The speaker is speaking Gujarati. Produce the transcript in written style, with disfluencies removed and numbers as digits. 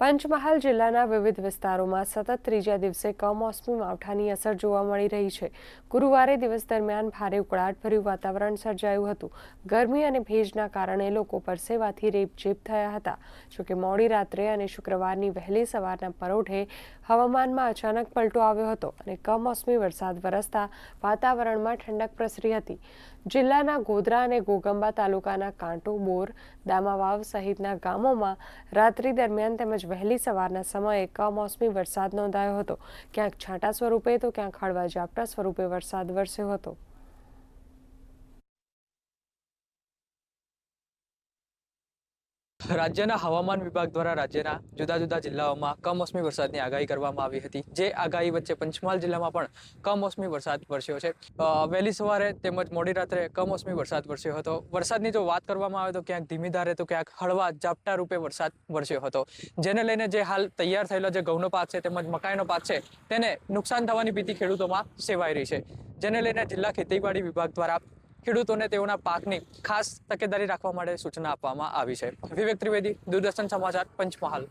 પંચમહાલ જિલ્લાના વિવિધ વિસ્તારોમાં સતત ત્રીજા દિવસે કમોસમી માવઠાની અસર જોવા મળી રહી છે। ગુરુવારે દિવસ દરમિયાન ભારે ઉકળાટભર્યું વાતાવરણ સર્જાયું હતું। ગરમી અને ભેજના કારણે લોકો પરસેવાથી રેબઝેબ થયા હતા। જોકે મોડી રાત્રે અને શુક્રવારની વહેલી સવારના પરોઢે હવામાનમાં અચાનક પલટો આવ્યો હતો અને કમોસમી વરસાદ વરસતા વાતાવરણમાં ઠંડક પ્રસરી હતી। જિલ્લાના ગોધરા અને ઘોગંબા તાલુકાના કાંટો, બોર, દામાવાવ સહિતના ગામોમાં રાત્રિ દરમિયાન તેમજ વહેલી સવારના સમયે કમોસમી વરસાદ નોંધાયો હતો। ક્યાંક છાંટા સ્વરૂપે તો ક્યાંક હળવા ઝાપટા સ્વરૂપે વરસાદ વરસ્યો હતો। રાજ્યના હવામાન વિભાગ દ્વારા રાજ્યના જુદા જુદા જિલ્લાઓમાં કમોસમી વરસાદની આગાહી કરવામાં આવી હતી। જે આગાહી વચ્ચે પંચમહાલ જિલ્લામાં પણ કમોસમી વરસાદ વરસ્યો છે। વહેલી સવારે તેમજ મોડી રાત્રે કમોસમી વરસાદ વરસ્યો હતો। વરસાદની જો વાત કરવામાં આવે તો ક્યાંક ધીમી ધારે તો ક્યાંક હળવા ઝાપટા રૂપે વરસાદ વરસ્યો હતો। જેને લઈને જે હાલ તૈયાર થયેલો જે ઘઉંનો પાક છે તેમજ મકાઈનો પાક છે તેને નુકસાન થવાની ભીતિ ખેડૂતોમાં સેવાઈ રહી છે। જેને લઈને જિલ્લા ખેતીવાડી વિભાગ દ્વારા ખેડૂતોને તેઓના પાકની ખાસ તકેદારી રાખવા માટે સૂચના આપવામાં આવી છે। વિવેક ત્રિવેદી, દૂરદર્શન સમાચાર, પંચમહાલ।